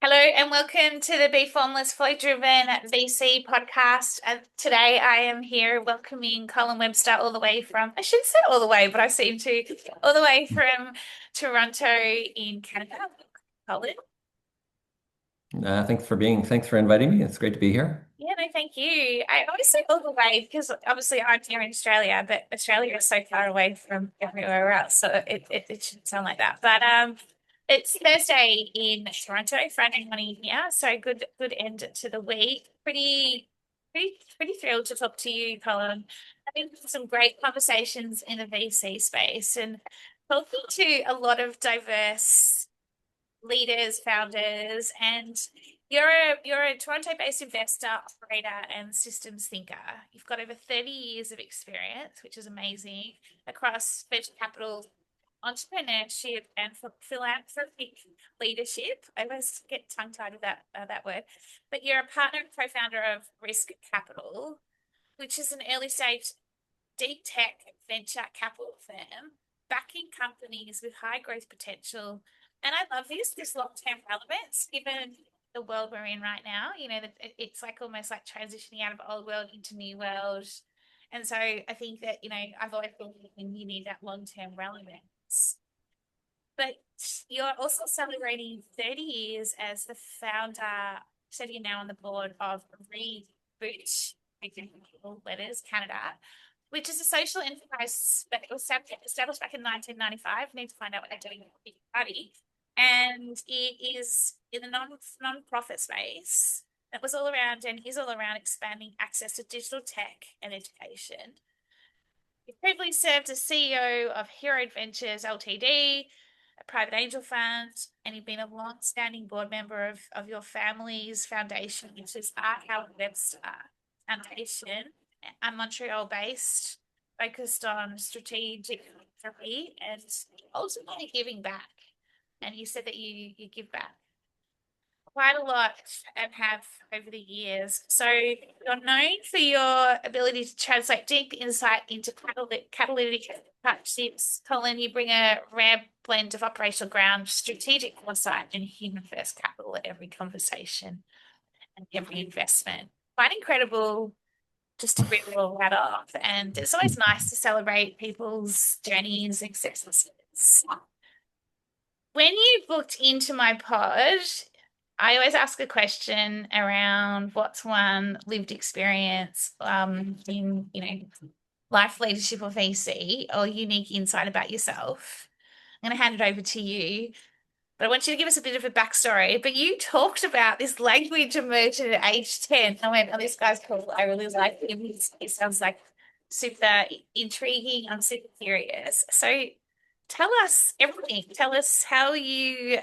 Hello and welcome to the Bee Formless Flow Driven VC podcast. Today I am here welcoming Colin Webster all the way from, I shouldn't say all the way, but I seem to, all the way from Toronto in Canada. Colin? Thanks for inviting me. It's great to be here. Yeah, no, thank you. I always say all the way because obviously I'm here in Australia, but Australia is so far away from everywhere else, so it shouldn't sound like that. But it's Thursday in Toronto, Friday morning here, so good end to the week. Pretty thrilled to talk to you, Colin. Having some great conversations in the VC space and talking to a lot of diverse leaders, founders, and you're a Toronto-based investor, operator, and systems thinker. You've got over 30 years of experience, which is amazing, across venture capital, entrepreneurship, and philanthropic leadership. I always get tongue-tied with that word. But you're a partner and co-founder of Risc Capital, which is an early-stage deep tech venture capital firm backing companies with high growth potential. And I love this long-term relevance given the world we're in right now. You know, that it's like almost like transitioning out of old world into new world. And so I think that, I've always thought that you need that long-term relevance. But you're also celebrating 30 years as the founder, so you're now on the board of Reboot, letters, Canada, which is a social enterprise that was established back in 1995. Need to find out what they're doing with the party. And it is in the non-profit space that was all around and is all around expanding access to digital tech and education. You've previously served as CEO of Hero Adventures Ltd, a private angel fund, and you've been a long-standing board member of your family's foundation, which is Colin Webster Foundation, Montreal-based, focused on strategic philanthropy and ultimately giving back. And you said that you give back quite a lot and have over the years. So you're known for your ability to translate deep insight into catalytic partnerships. Colin, you bring a rare blend of operational ground, strategic foresight, and human-first capital at every conversation and every investment. Quite incredible just to reel all that off. And it's always nice to celebrate people's journeys and successes. When you booked into my pod, I always ask a question around what's one lived experience in, life leadership or VC or unique insight about yourself. I'm going to hand it over to you, but I want you to give us a bit of a backstory. But you talked about this language immersion at age 10. I went, oh, this guy's cool. I really like him. He sounds like super intriguing. I'm super curious. So tell us everything. Tell us how you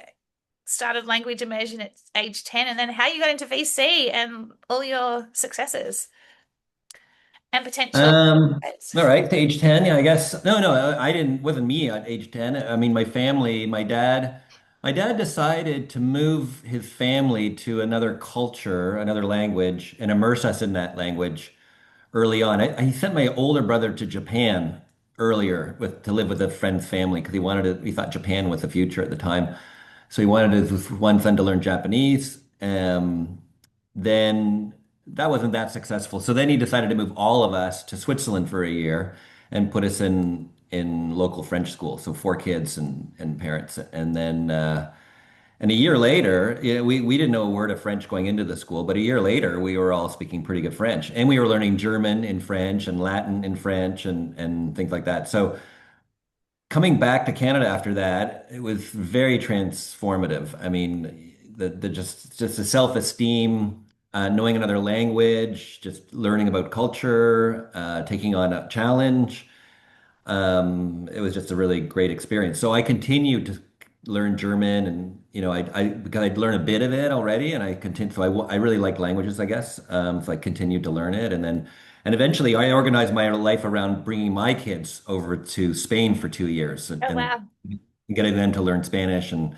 started language immersion at age 10 and then how you got into VC and all your successes and potential. All right, to age 10, yeah, I guess. No, I didn't, wasn't me at age 10. I mean, my family, my dad decided to move his family to another culture, another language, and immerse us in that language early on. He sent my older brother to Japan earlier to live with a friend's family because he thought Japan was the future at the time. So he wanted his one son to learn Japanese. Then that wasn't that successful. So then he decided to move all of us to Switzerland for a year and put us in local French school. So four kids and parents. And a year later, we didn't know a word of French going into the school, but a year later, we were all speaking pretty good French. And we were learning German in French and Latin in French and things like that. So coming back to Canada after that, it was very transformative. I mean, the just the self-esteem, knowing another language, just learning about culture, taking on a challenge. It was just a really great experience. So I continued to learn German, and I because I'd learned a bit of it already, and I continued. So I really like languages, I guess. So I continued to learn it, and eventually I organized my life around bringing my kids over to Spain for 2 years Oh, and wow. getting them to learn Spanish and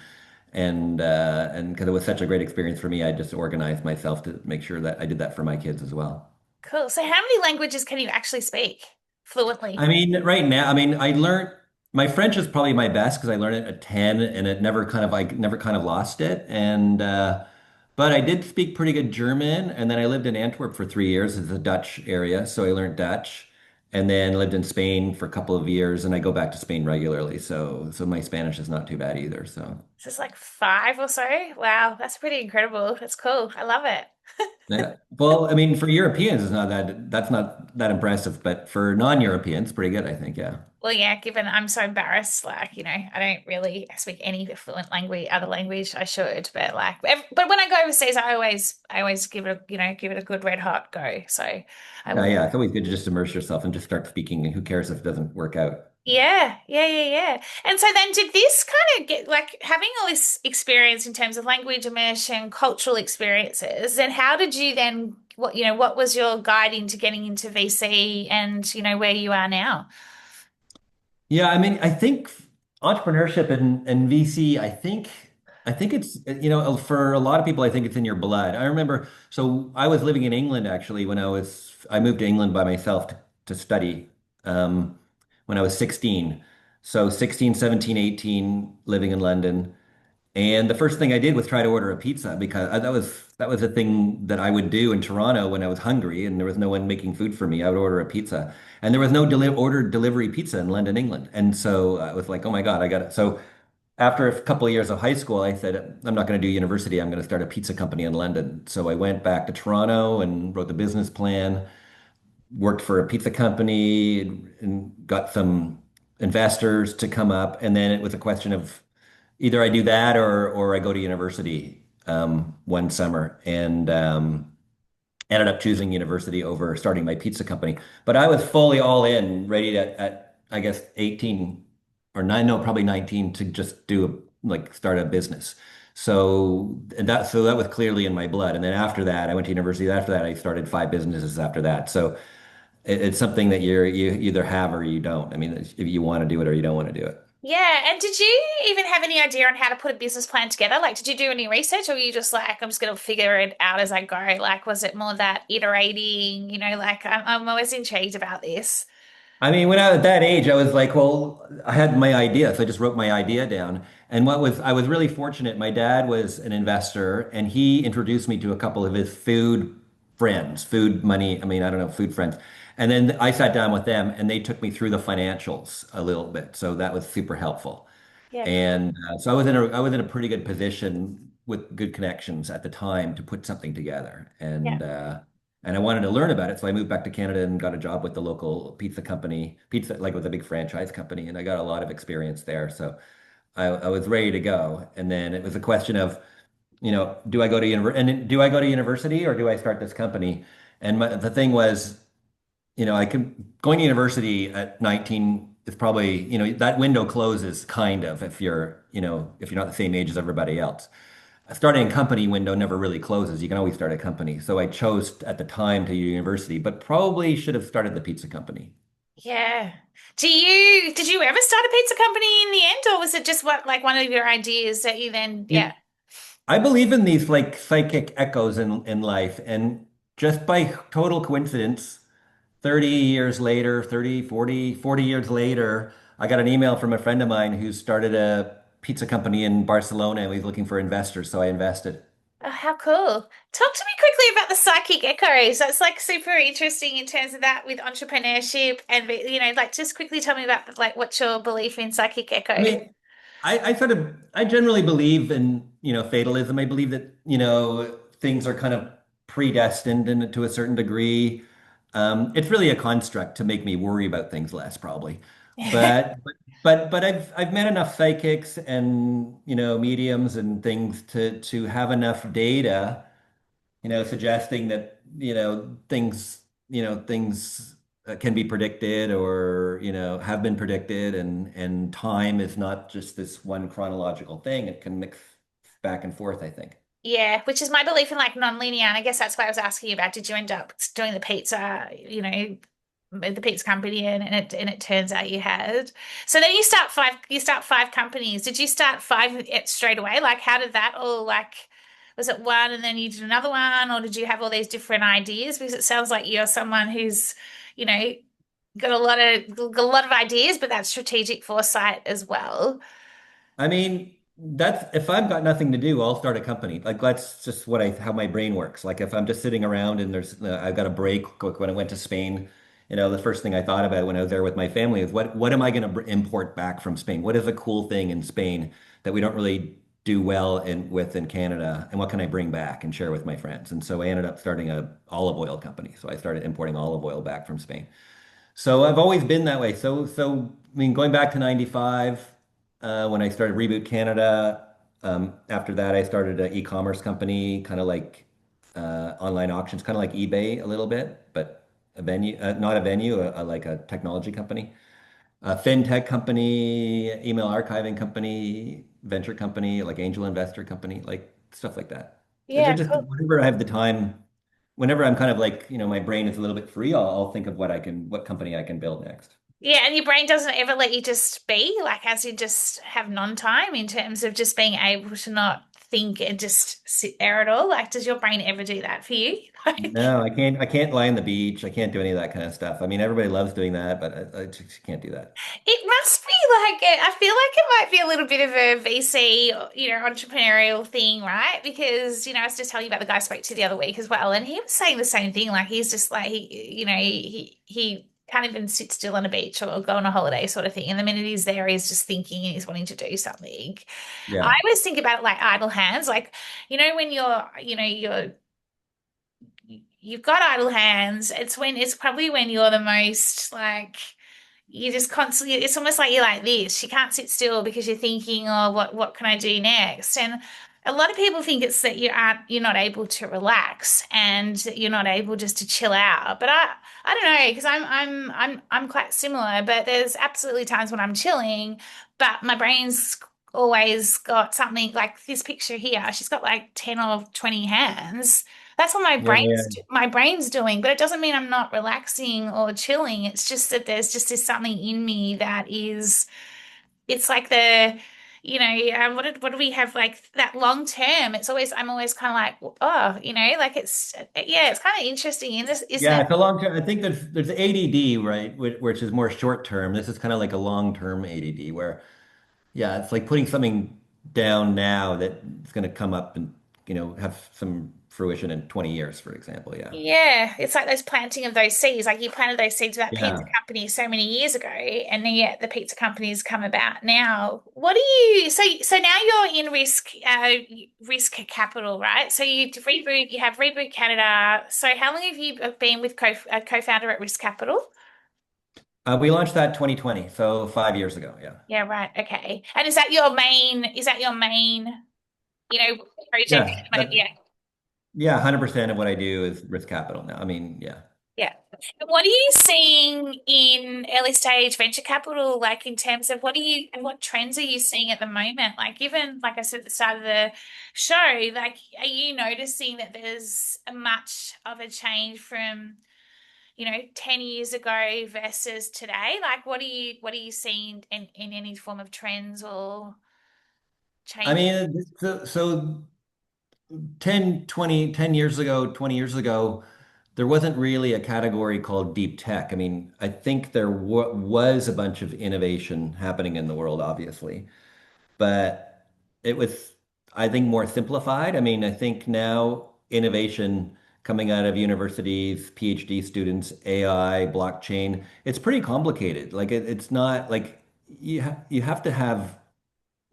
because it was such a great experience for me, I just organized myself to make sure that I did that for my kids as well. Cool. So how many languages can you actually speak fluently? I mean, right now, I mean, I learned my French is probably my best because I learned it at 10 and I never kind of lost it. But I did speak pretty good German, and then I lived in Antwerp for 3 years. It's a Dutch area, so I learned Dutch, and then lived in Spain for a couple of years, and I go back to Spain regularly. So my Spanish is not too bad either. So This is like five or so. Wow, that's pretty incredible. That's cool. I love it. yeah, well, I mean, for Europeans, it's not that that's not that impressive, but for non-Europeans, pretty good, I think. Yeah. Well, yeah, given I'm so embarrassed, like, I don't really speak any fluent language, other language. I should, but like, but when I go overseas, I always give it, give it a good red hot go. So I Yeah, will. yeah. It's always good to just immerse yourself and just start speaking, and who cares if it doesn't work out? Yeah, yeah, yeah, yeah. And so then did this kind of get like having all this experience in terms of language immersion, cultural experiences, then how did you then what was your guide into getting into VC and where you are now? Yeah, I mean, I think entrepreneurship and VC, I think it's for a lot of people, I think it's in your blood. I remember, so I was living in England actually when I moved to England by myself to study when I was 16. So 16, 17, 18, living in London. And the first thing I did was try to order a pizza because that was a thing that I would do in Toronto when I was hungry and there was no one making food for me. I would order a pizza, and there was no ordered delivery pizza in London, England. And so I was like, oh my God, I got it. So after a couple of years of high school, I said, I'm not going to do university. I'm going to start a pizza company in London. So I went back to Toronto and wrote the business plan, worked for a pizza company, and got some investors to come up. And then it was a question of either I do that or I go to university one summer, and ended up choosing university over starting my pizza company. But I was fully all in, ready to, at I guess 18 or nine, no, probably 19, to just start a business. So that was clearly in my blood. And then after that, I went to university. After that, I started 5 businesses after that. So it's something that you either have or you don't. I mean, if you want to do it or you don't want to do it. Yeah, and did you even have any idea on how to put a business plan together? Like, did you do any research, or were you just like, I'm just going to figure it out as I go? Like, was it more that iterating? Like I'm always intrigued about this. I mean, when I was at that age, I was like, well, I had my idea, so I just wrote my idea down. And I was really fortunate. My dad was an investor, and he introduced me to a couple of his food friends, food money, I mean, I don't know, food friends. And then I sat down with them, and they took me through the financials a little bit. So that was super helpful. Yeah, cool. And so I was in a pretty good position with good connections at the time to put something together. Yeah, And I wanted to learn about it, so I moved back to Canada and got a job with the local pizza company, pizza like with a big franchise company, and I got a lot of experience there. So I was ready to go. And then it was a question of, do I go to university or do I start this company? And the thing was, going to university at 19 is probably, that window closes kind of if you're not the same age as everybody else. Starting a company window never really closes. You can always start a company. So I chose at the time to university, but probably should have started the pizza company. yeah. Did you ever start a pizza company in the end, or was it just what like one of your ideas that you then, yeah. You, I believe in these like psychic echoes in life, and just by total coincidence, 30 years later, 30, 40 years later, I got an email from a friend of mine who started a pizza company in Barcelona and he's looking for investors. So I invested. Oh, how cool. Talk to me quickly about the psychic echoes. That's like super interesting in terms of that with entrepreneurship and like just quickly tell me about like what's your belief in psychic I echoes? mean, I generally believe in, fatalism. I believe that, things are kind of predestined and to a certain degree. It's really a construct to make me worry about things less, probably. But I've met enough psychics and, mediums and things to have enough data, suggesting that, things can be predicted or, have been predicted, and time is not just this one chronological thing. It can mix back and forth, I think. Yeah, which is my belief in like non-linear. And I guess that's why I was asking you about did you end up doing the pizza, the pizza company and it turns out you had. So then you start five companies. Did you start five straight away? Like how did that all like was it one and then you did another one, or did you have all these different ideas? Because it sounds like you're someone who's, you know, got a lot of ideas, but that strategic foresight as well. I mean, That's if I've got nothing to do, I'll start a company. Like that's just what I how my brain works. Like if I'm just sitting around and there's I've got a break. Like when I went to Spain, the first thing I thought about when I was there with my family is what am I going to import back from Spain? What is a cool thing in Spain that we don't really do well in Canada, and what can I bring back and share with my friends? And so I ended up starting a olive oil company. So I started importing olive oil back from Spain. So I've always been that way. I mean, going back to 95, when I started Reboot Canada, after that, I started an e-commerce company, kind of like online auctions, kind of like eBay a little bit, but a venue, not a venue, like a technology company, a fintech company, email archiving company, venture company, like angel investor company, like stuff like that. They're Yeah, just cool. whenever I have the time, whenever I'm kind of like, my brain is a little bit free, I'll think of what company I can build next. Yeah, and your brain doesn't ever let you just be, like as you just have non-time in terms of just being able to not think and just sit there at all. Like, does your brain ever do that for you? Like, No, I can't. I can't lie on the beach. I can't do any of that kind of stuff. I mean, everybody loves doing that, but I just can't do that. it must be like I feel like it might be a little bit of a VC, entrepreneurial thing, right? Because, I was just telling you about the guy I spoke to the other week as well, and he was saying the same thing. Like he's just like he can't even sit still on a beach or go on a holiday sort of thing. And the minute he's there, he's just thinking and he's wanting to do something. I Yeah. always think about it like idle hands, like when you've got idle hands, it's probably when you're the most like you just constantly it's almost like you're like this. You can't sit still because you're thinking, oh, what can I do next? And a lot of people think it's that you're not able to relax and that you're not able just to chill out. But I don't know, because I'm quite similar, but there's absolutely times when I'm chilling, but my brain's always got something like this picture here. She's got like 10 or 20 hands. That's what Yeah, yeah. my brain's doing, but it doesn't mean I'm not relaxing or chilling. It's just that there's just this something in me that is, it's like what do we have like that long term? I'm always kind of like, oh, like yeah, it's kind of interesting in this, isn't Yeah, it? it's a long term. I think there's ADD, right, which is more short term. This is kind of like a long term ADD where, yeah, it's like putting something down now that it's going to come up and, have some fruition in 20 years, for example. Yeah. Yeah, it's like those planting of those seeds. Like you planted those seeds with that pizza Yeah. company so many years ago, and then yet the pizza company's come about now. What do you? So now you're in risk capital, right? So you have Reboot Canada. So how long have you been with co-founder at Risk Capital? We launched that 2020, so 5 years ago. Yeah. Yeah, right. Okay. And is that your main? Is that your main? Project? Yeah. Yeah. Yeah, 100% of what I do is risk capital now. I mean, yeah. Yeah. And what are you seeing in early stage venture capital, like in terms of what trends are you seeing at the moment? Like given, like I said at the start of the show, like are you noticing that there's a much of a change from, 10 years ago versus today? Like what are you seeing in any form of trends or I changes? mean, so 10 years ago, 20 years ago, there wasn't really a category called deep tech. I mean, I think there was a bunch of innovation happening in the world, obviously, but it was, I think, more simplified. I mean, I think now innovation coming out of universities, PhD students, AI, blockchain, it's pretty complicated. Like it's not like you have to have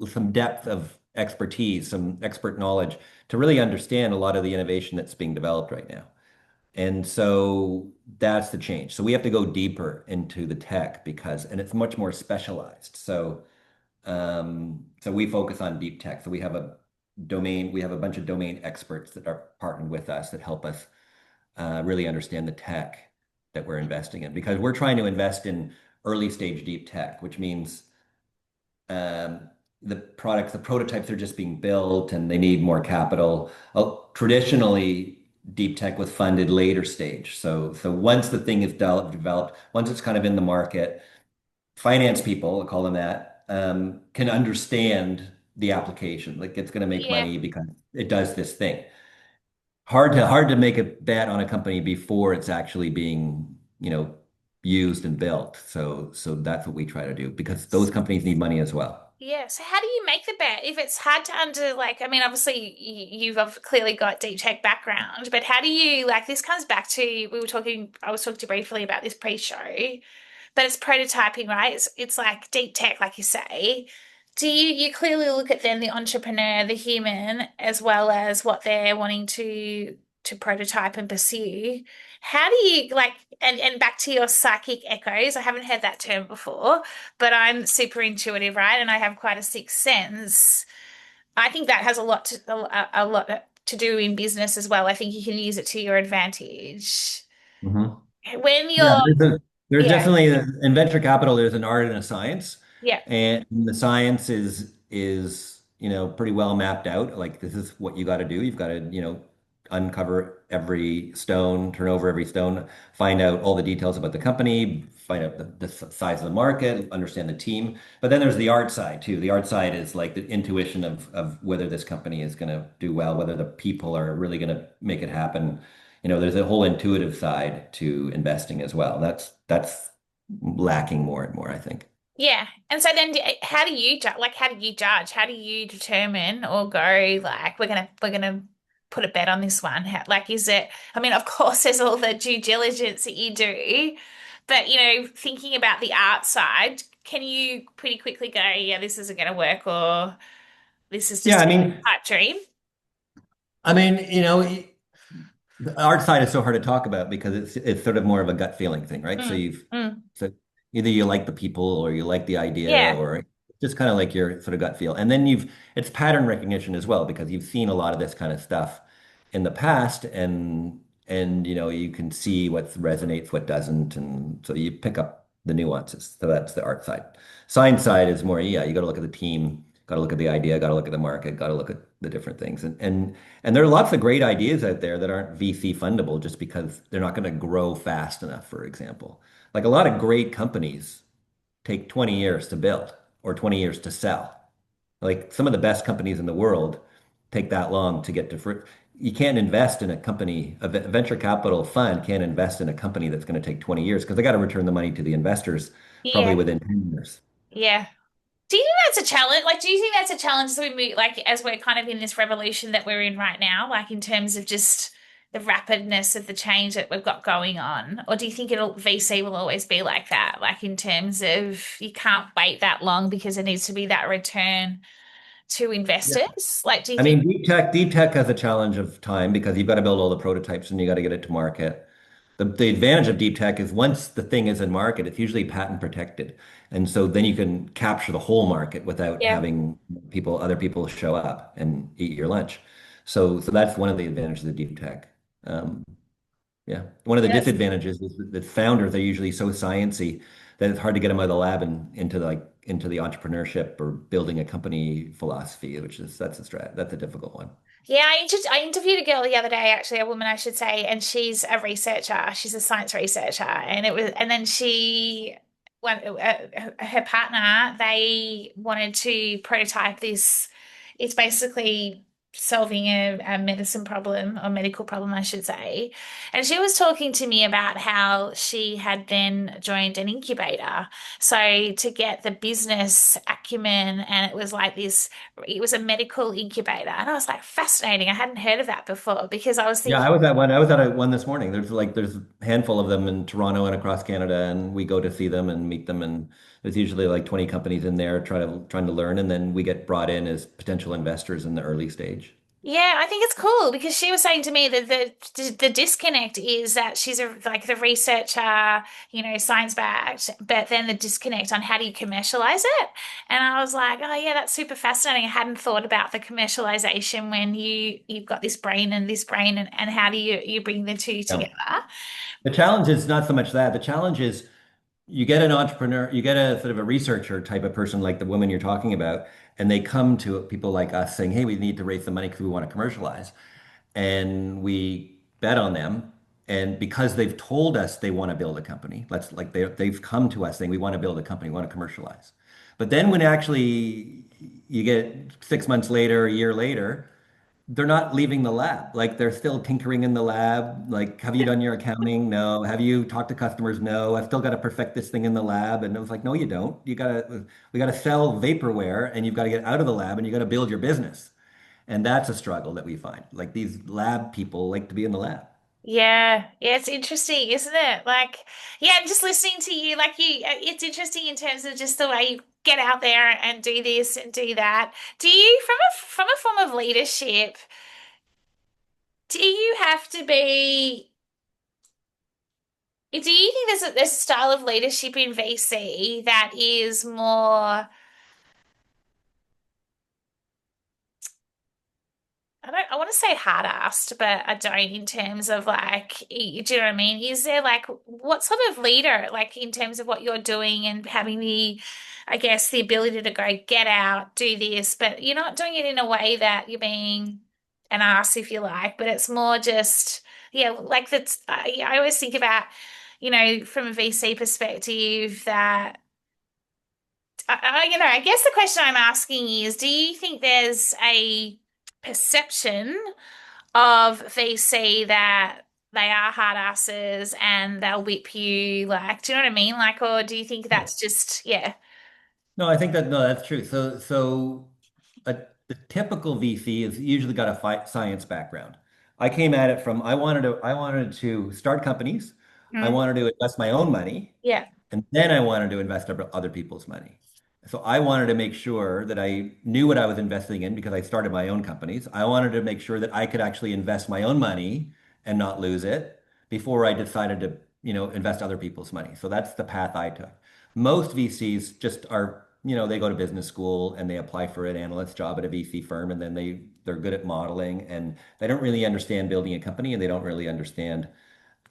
some depth of expertise, some expert knowledge to really understand a lot of the innovation that's being developed right now. And so that's the change. So we have to go deeper into the tech and it's much more specialized. So we focus on deep tech. So we have a bunch of domain experts that are partnered with us that help us really understand the tech that we're investing in because we're trying to invest in early stage deep tech, which means um, the prototypes are just being built and they need more capital. Traditionally, deep tech was funded later stage. So once the thing is developed, once it's kind of in the market, finance people, I call them that, can understand the application. Like it's going to make Yeah. money because it does this thing. Hard to make a bet on a company before it's actually being, used and built. So that's what we try to do because those companies need money as well. Yeah. So how do you make the bet if it's hard to under like? I mean, obviously clearly got deep tech background, but how do you like? This comes back to we were talking. I was talking to you briefly about this pre-show, but it's prototyping, right? It's like deep tech, like you say. Do you clearly look at then the entrepreneur, the human, as well as what they're wanting to prototype and pursue? How do you like and back to your psychic echoes? I haven't heard that term before, but I'm super intuitive, right? And I have quite a sixth sense. I think that has a lot to do in business as well. I think you can use it to your advantage. Mhm. When Yeah, you're, there's yeah, definitely in venture capital, there's an art and a science, yeah, and the science is pretty well mapped out. Like this is what you got to do. You've got to uncover every stone, turn over every stone, find out all the details about the company, find out the size of the market, understand the team. But then there's the art side too. The art side is like the intuition of whether this company is going to do well, whether the people are really going to make it happen. There's a whole intuitive side to investing as well. That's lacking more and more, I think. yeah. And so then, how do you judge? Like, how do you judge? How do you determine or go like we're gonna put a bet on this one? Like, is it? I mean, of course, there's all the due diligence that you do, but thinking about the art side, can you pretty quickly go, yeah, this isn't going to work, or this is Yeah, just I a mean, pipe dream? I mean, the art side is so hard to talk about because it's sort of more of a gut feeling thing, right? So Mm, you've mm, so either you like the people or you like the idea yeah, or just kind of like your sort of gut feel. And then it's pattern recognition as well because you've seen a lot of this kind of stuff in the past and you can see what resonates, what doesn't, and so you pick up the nuances. So that's the art side. Science side is more, yeah, you got to look at the team, got to look at the idea, got to look at the market, got to look at the different things. And there are lots of great ideas out there that aren't VC fundable just because they're not going to grow fast enough, for example. Like a lot of great companies take 20 years to build or 20 years to sell. Like some of the best companies in the world take that long to get to fruit. You can't invest in a company, a venture capital fund can't invest in a company that's going to take 20 years because they got to return the money to the investors probably yeah, within 10 years. yeah. Do you think that's a challenge? Like, do you think that's a challenge as we move, like, as we're kind of in this revolution that we're in right now, like in terms of just the rapidness of the change that we've got going on? Or do you think VC will always be like that? Like, in terms of you can't wait that long because there needs to be that return to investors? Like, do you I think, mean, deep tech has a challenge of time because you've got to build all the prototypes and you got to get it to market. The advantage of deep tech is once the thing is in market, it's usually patent protected. And so then you can capture the whole market without yeah, having other people show up and eat your lunch. So that's one of the advantages of deep tech. Um, yeah. One of the yes. disadvantages is that founders are usually so sciencey that it's hard to get them out of the lab and into the entrepreneurship or building a company philosophy, that's a difficult one. Yeah, I interviewed a girl the other day, actually, a woman, I should say, and she's a researcher. She's a science researcher, and then her partner, they wanted to prototype this. It's basically solving a medicine problem or medical problem, I should say. And she was talking to me about how she had then joined an incubator. So to get the business acumen, and it was like this it was a medical incubator. And I was like, fascinating. I hadn't heard of that before because I was Yeah, thinking, I was at one. I was at one this morning. There's a handful of them in Toronto and across Canada, and we go to see them and meet them. And there's usually like 20 companies in there trying to learn, and then we get brought in as potential investors in the early stage. yeah, I think it's cool because she was saying to me that the disconnect is that she's like the researcher, science backed, but then the disconnect on how do you commercialize it? And I was like, oh yeah, that's super fascinating. I hadn't thought about the commercialization when you've got this brain and how do you bring the two Yeah. together? The challenge is not so much that. The challenge is you get an entrepreneur, you get a sort of a researcher type of person like the woman you're talking about, and they come to people like us saying, "Hey, we need to raise the money because we want to commercialize." And we bet on them. And because they've told us they want to build a company, let's like they've come to us saying we want to build a company, we want to commercialize. But then when actually you get 6 months later, a year later, they're not leaving the lab. Like they're still tinkering in the lab. Like, have you done your accounting? No. Have you talked to customers? No. I've still got to perfect this thing in the lab. And it was like, no, you don't. We gotta sell vaporware and you've got to get out of the lab and you got to build your business. And that's a struggle that we find. Like these lab people like to be in the lab. Yeah, yeah, it's interesting, isn't it? Like, yeah, just listening to you, like it's interesting in terms of just the way you get out there and do this and do that. Do you, from a form of leadership, do you have to be, do you think there's a style of leadership in VC that is more, I want to say hard-assed, but I don't in terms of like, do you know what I mean? Is there like, what sort of leader, like in terms of what you're doing and having the, I guess, the ability to go get out, do this, but you're not doing it in a way that you're being an ass, if you like, but it's more just, yeah, like that's, I always think about, from a VC perspective that, I guess the question I'm asking is, do you think there's a perception of VC that they are hard asses and they'll whip you, like, do you know what I mean? Like, or do you think Oh. that's just, yeah, No, I think that no, that's true. The typical VC has usually got a science background. I came at it from I wanted to start companies. I mm, wanted to invest my own money. yeah, And then I wanted to invest other people's money. So I wanted to make sure that I knew what I was investing in because I started my own companies. I wanted to make sure that I could actually invest my own money and not lose it before I decided to, invest other people's money. So that's the path I took. Most VCs just are, they go to business school and they apply for an analyst job at a VC firm and then they're good at modeling and they don't really understand building a company and they don't really understand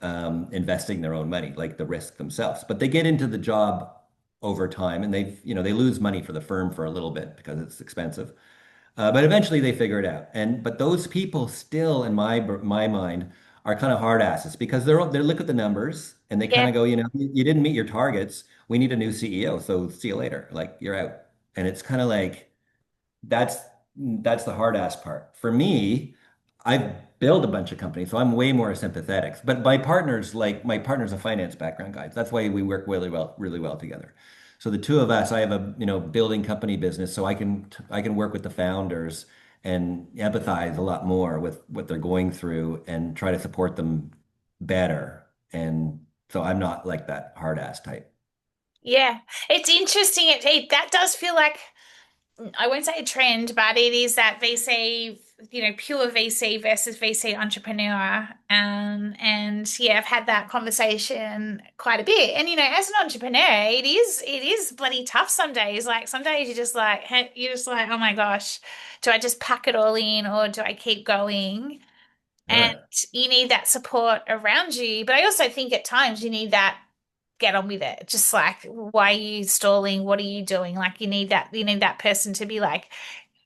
investing their own money, like the risk themselves. But they get into the job over time and they lose money for the firm for a little bit because it's expensive. But eventually they figure it out. But those people still, in my mind, are kind of hard asses because they look at the numbers and they kind yeah. of go, you didn't meet your targets. We need a new CEO. So see you later. Like you're out. And it's kind of like, that's that's the hard ass part. For me, I build a bunch of companies, so I'm way more sympathetic. But my partner's a finance background guy. That's why we work really well together. So the two of us, I have a, building company business, so I can work with the founders and empathize a lot more with what they're going through and try to support them better. And so I'm not like that hard ass type. Yeah. It's interesting. That does feel like, I won't say a trend, but it is that VC, pure VC versus VC entrepreneur. And yeah, I've had that conversation quite a bit. And as an entrepreneur, it is bloody tough some days. Like some days you're just like, oh my gosh, do I just pack it all in or do I keep going? And Sure. you need that support around you. But I also think at times you need that get on with it. Just like, why are you stalling? What are you doing? Like you need that person to be like,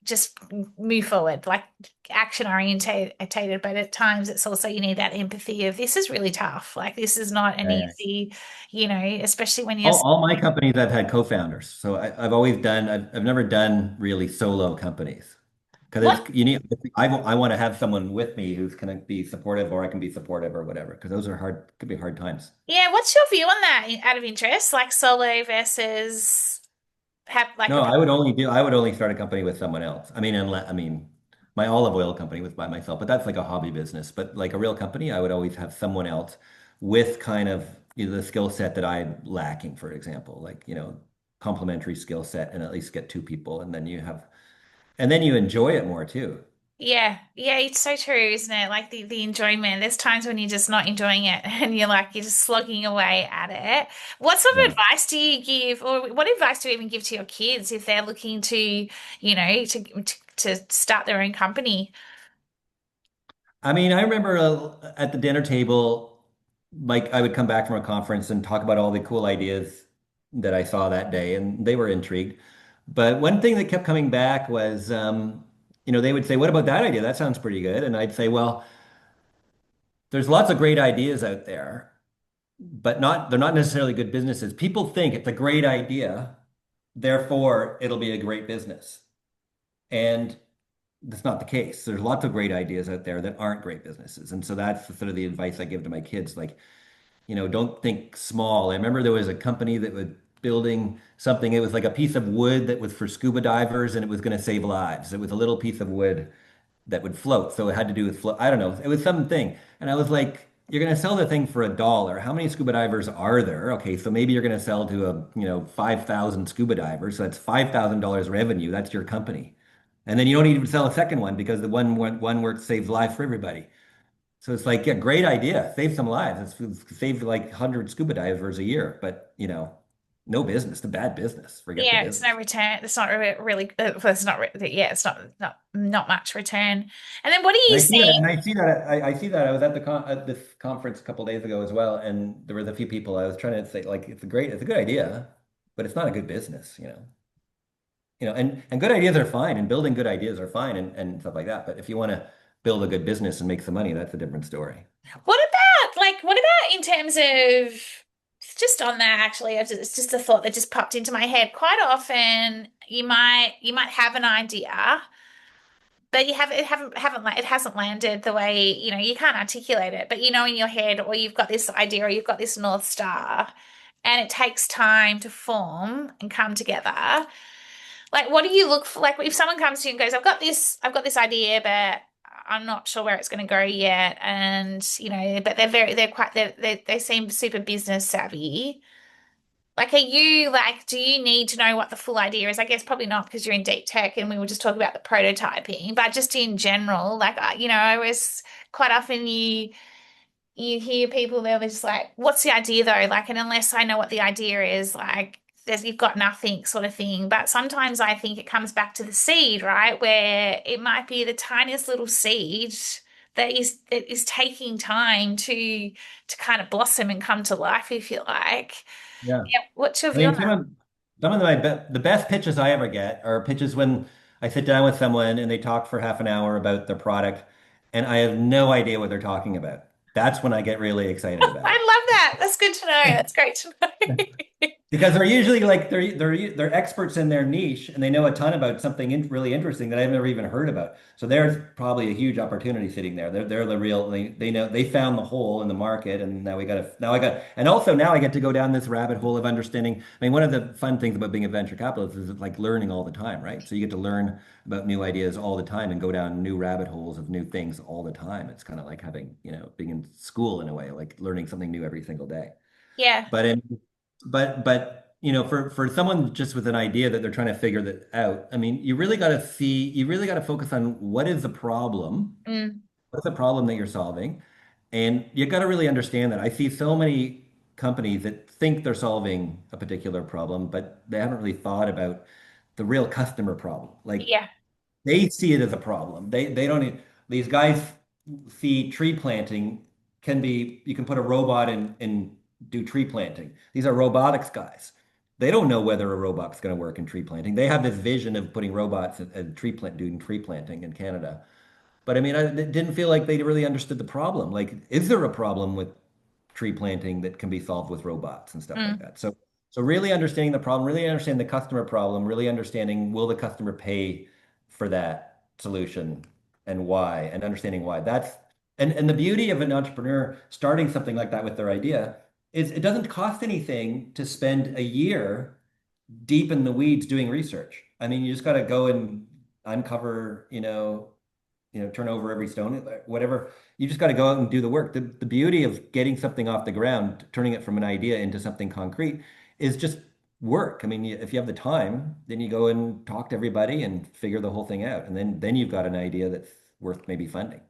just move forward, like action orientated. But at times it's also you need that empathy of this is really tough. Like this is not an Yeah, yeah. easy, especially when you're All my companies I've had co-founders. So I've never done really solo companies because what I want to have someone with me who's going to be supportive or I can be supportive or whatever because those are hard, could be hard times. yeah, what's your view on that out of interest? Like solo versus have like No, a I would only start a company with someone else. I mean, my olive oil company was by myself, but that's like a hobby business. But like a real company, I would always have someone else with kind of the skill set that I'm lacking, for example, like, complementary skill set and at least get two people and and then you enjoy it more too. Yeah, yeah, it's so true, isn't it? Like the enjoyment. There's times when you're just not enjoying it and you're just slogging away at it. What sort of Yeah. advice do you give, or what advice do you even give to your kids if they're looking to, to start their own company? I mean, I remember at the dinner table, like I would come back from a conference and talk about all the cool ideas that I saw that day, and they were intrigued. But one thing that kept coming back was, they would say, "What about that idea? That sounds pretty good." And I'd say, "Well, there's lots of great ideas out there, but they're not necessarily good businesses. People think it's a great idea, therefore it'll be a great business." And that's not the case. There's lots of great ideas out there that aren't great businesses. And so that's the sort of the advice I give to my kids. Like, don't think small. I remember there was a company that was building something. It was like a piece of wood that was for scuba divers and it was going to save lives. It was a little piece of wood that would float. So it had to do with float. I don't know. It was something. And I was like, you're going to sell the thing for $1. How many scuba divers are there? Okay, so maybe you're going to sell to 5,000 scuba divers. So that's $5,000 revenue. That's your company. And then you don't need to sell a second one because the one work saves lives for everybody. So it's like, yeah, great idea. Save some lives. It's save like 100 scuba divers a year, but no business, the bad business. Forget the Yeah, it's no business. return. It's not really. Well, it's not. Yeah, it's not much return. And then what do And you I see that, see? and I see that. I was at at this conference a couple days ago as well, and there was a few people. I was trying to say, like, it's a good idea, but it's not a good business. And good ideas are fine, and building good ideas are fine, and stuff like that. But if you want to build a good business and make some money, that's a different story. What about in terms of just on that actually, it's just a thought that just popped into my head. Quite often you might have an idea, but you haven't like it hasn't landed the way, you can't articulate it, but in your head, or you've got this idea or you've got this North Star, and it takes time to form and come together. Like, what do you look for? Like, if someone comes to you and goes, I've got this idea, but I'm not sure where it's going to go yet. And, but they seem super business savvy. Like, do you need to know what the full idea is? I guess probably not because you're in deep tech and we were just talking about the prototyping, but just in general, like, I was quite often you hear people, they're just like, what's the idea though? Like, and unless I know what the idea is, like, you've got nothing sort of thing. But sometimes I think it comes back to the seed, right? Where it might be the tiniest little seed that is taking time to kind of blossom and come to life, if you like. Yeah. Yeah. What's your I view on mean, that? some of the best pitches I ever get are pitches when I sit down with someone and they talk for half an hour about their product, and I have no idea what they're talking about. That's when I get really excited I about it. love that. That's good to know. That's great to know. Because they're usually like they're experts in their niche and they know a ton about something really interesting that I've never even heard about. So there's probably a huge opportunity sitting there. They're the real they know they found the hole in the market and now I got and also now I get to go down this rabbit hole of understanding. I mean, one of the fun things about being a venture capitalist is like learning all the time, right? So you get to learn about new ideas all the time and go down new rabbit holes of new things all the time. It's kind of like having, being in school in a way, like learning something new every single day. Yeah. But in for someone just with an idea that they're trying to figure that out, I mean, you really got to focus on what is the problem, Mm, what's the problem that you're solving, and you got to really understand that. I see so many companies that think they're solving a particular problem, but they haven't really thought about the real customer problem. Like yeah. they see it as a problem. They don't these guys see tree planting can be you can put a robot in and do tree planting. These are robotics guys. They don't know whether a robot's going to work in tree planting. They have this vision of putting robots at doing tree planting in Canada. But I mean, it didn't feel like they really understood the problem. Like, is there a problem with tree planting that can be solved with robots and stuff like Mm, that? So really understanding the problem, really understanding the customer problem, really understanding will the customer pay for that solution and why, and understanding why. And the beauty of an entrepreneur starting something like that with their idea is it doesn't cost anything to spend a year deep in the weeds doing research. I mean, you just got to go and uncover, turn over every stone, whatever. You just got to go out and do the work. The beauty of getting something off the ground, turning it from an idea into something concrete is just work. I mean, if you have the time, then you go and talk to everybody and figure the whole thing out. And then you've got an idea that's worth maybe funding.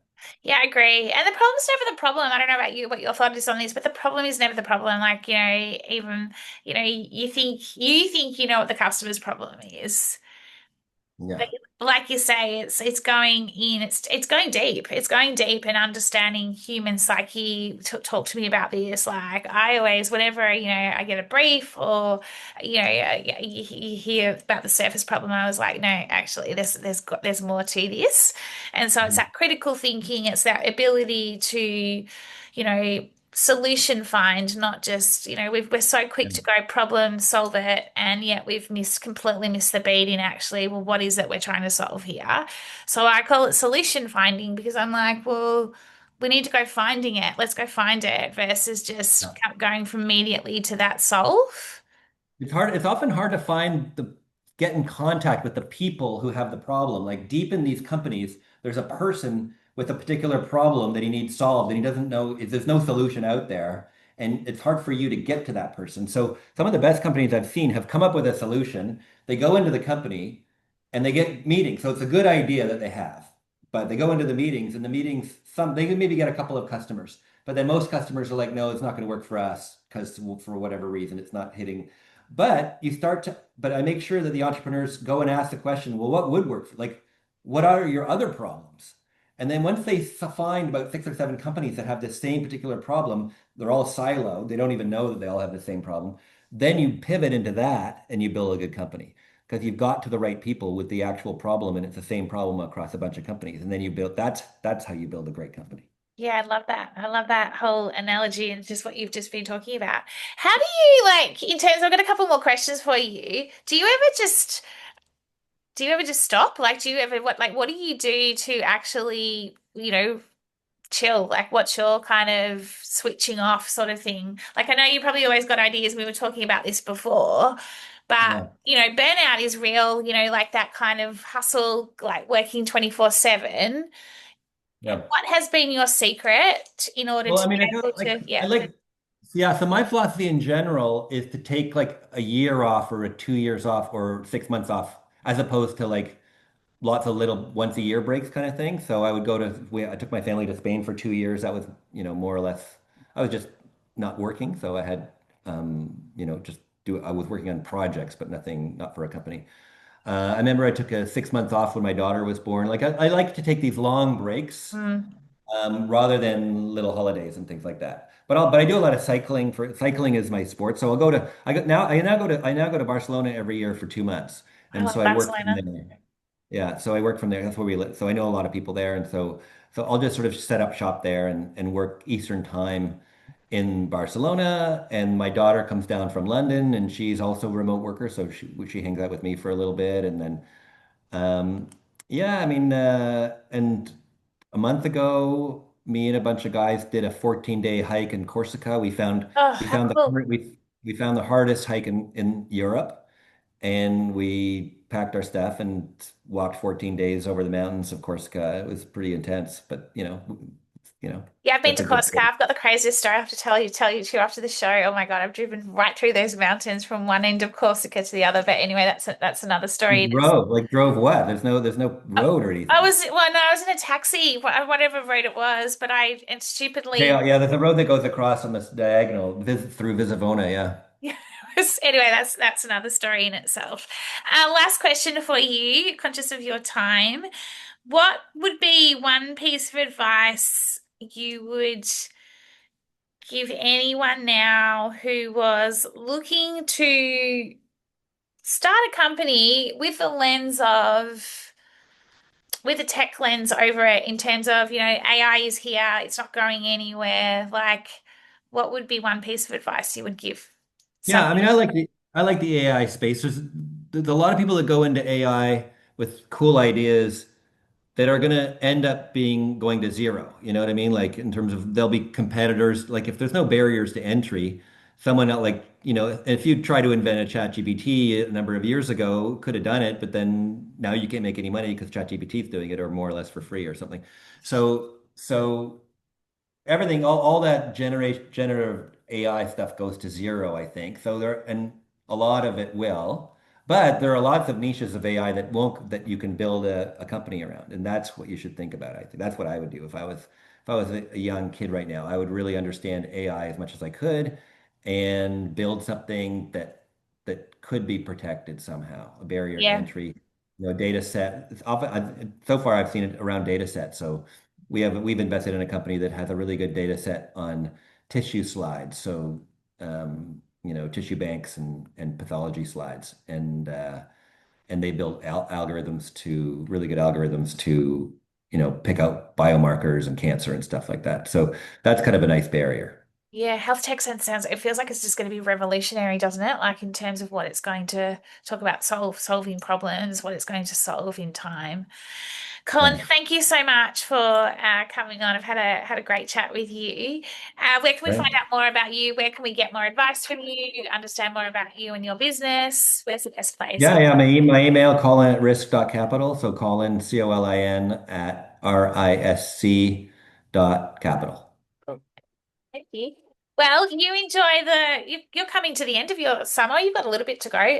yeah, I agree. And the problem's never the problem. I don't know about you, what your thought is on this, but the problem is never the problem. Like, even, you think you know what the customer's problem is. But Yeah. like you say, it's going in, it's going deep. It's going deep and understanding human psyche. Talk to me about this. Like, I always, whenever, I get a brief or, you hear about the surface problem, I was like, no, actually, there's more to this. And so it's Mhm. that critical thinking, it's that ability to, you know, solution find, not just, we're so quick to go problem solve it, and yet we've completely missed the beat in actually, well, what is it we're trying to solve here? So I call it solution finding because I'm like, well, we need to go finding it. Let's go find it versus just Yeah. going from immediately to that solve. It's hard. It's often hard to get in contact with the people who have the problem. Like deep in these companies, there's a person with a particular problem that he needs solved, and he doesn't know if there's no solution out there, and it's hard for you to get to that person. So some of the best companies I've seen have come up with a solution. They go into the company and they get meetings. So it's a good idea that they have, but they go into the meetings, and the meetings, they can maybe get a couple of customers, but then most customers are like, no, it's not going to work for us because for whatever reason, it's not hitting. But I make sure that the entrepreneurs go and ask the question, well, what would work? Like, what are your other problems? And then once they find about 6 or 7 companies that have the same particular problem, they're all siloed. They don't even know that they all have the same problem. Then you pivot into that and you build a good company because you've got to the right people with the actual problem, and it's the same problem across a bunch of companies. And then that's how you build a great company. Yeah, I love that. I love that whole analogy and just what you've just been talking about. How do you like, in terms, I've got a couple more questions for you. Do you ever just stop? Like, do you ever, what do you do to actually, chill? Like, what's your kind of switching off sort of thing? Like, I know you probably always got ideas. We were talking about this before, but, Yeah. burnout is real, like that kind of hustle, like working 24/7. Yeah. What has been your secret in order Well, to I be mean, I feel able like to, yeah. yeah. So my philosophy in general is to take like a year off or 2 years off or 6 months off, as opposed to like lots of little once a year breaks kind of thing. So I would I took my family to Spain for 2 years. That was, more or less, I was just not working. So I had, I was working on projects, but not for a company. I remember I took a 6 months off when my daughter was born. Like I like to take these long breaks Mm. rather than little holidays and things like that. But I do a lot of cycling. For cycling is my sport. So I now go to Barcelona every year for 2 months, I and love so I work from Barcelona. there. Yeah, so I work from there. That's where we live. So I know a lot of people there, and so I'll just sort of set up shop there and work Eastern time in Barcelona. And my daughter comes down from London, and she's also a remote worker, so she hangs out with me for a little bit, and then yeah, I mean, and a month ago, me and a bunch of guys did a 14-day hike in Corsica. Oh, We how found cool. we found the hardest hike in Europe, and we packed our stuff and walked 14 days over the mountains of Corsica. It was pretty intense, but Yeah, I've been that's to a good Corsica. story. I've got the craziest story I have to tell you too after the show. Oh my God, I've driven right through those mountains from one end of Corsica to the other. But anyway, that's another story. Drove what? There's no I, road or I anything. was well, no, I was in a taxi, whatever road it was, but I and Okay, stupidly. yeah, there's a road that goes across on this diagonal through Visivona, yeah. Anyway, that's another story in itself. Last question for you, conscious of your time. What would be one piece of advice you would give anyone now who was looking to start a company with with a tech lens over it in terms of, AI is here, it's not going anywhere. Like, what would be one piece of advice you would give Yeah, I someone? mean, I like the AI space. There's a lot of people that go into AI with cool ideas that are going to end up going to zero. You know what I mean? Like in terms of there'll be competitors. Like if there's no barriers to entry, someone else like if you try to invent a chat GPT a number of years ago, could have done it, but then now you can't make any money because chat GPT is doing it or more or less for free or something. So everything, all that generative AI stuff goes to zero, I think. And a lot of it will, but there are lots of niches of AI that you can build a company around, and that's what you should think about. I think that's what I would do if I was a young kid right now. I would really understand AI as much as I could and build something that could be protected somehow, a barrier to Yeah. entry, data set. So far, I've seen it around data sets. So we've invested in a company that has a really good data set on tissue slides. So tissue banks and pathology slides, and they built really good algorithms to pick out biomarkers and cancer and stuff like that. So that's kind of a nice barrier. Yeah, health tech sounds, it feels like it's just going to be revolutionary, doesn't it? Like in terms of what it's going to talk about solving problems, what it's going to solve in time. Colin, Thanks. thank you so much for coming on. I've had a great chat with you. Where can we Great. find out more about you? Where can we get more advice from you? Understand more about you and your business? Where's the best place? Yeah, yeah. My email, Colin at Risc.capital. So Colin, Colin at Risc.capital. Thank you. Well, you enjoy you're coming to the end of your summer. You've got a little bit to go.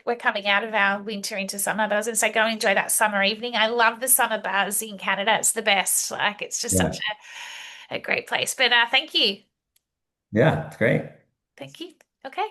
We're coming out of our winter into summer, but I was going to say go enjoy that summer evening. I love the summer bars in Canada. It's the best. Like it's just such Yeah. a great place. But thank you. Yeah, it's great. Thank you. Okay.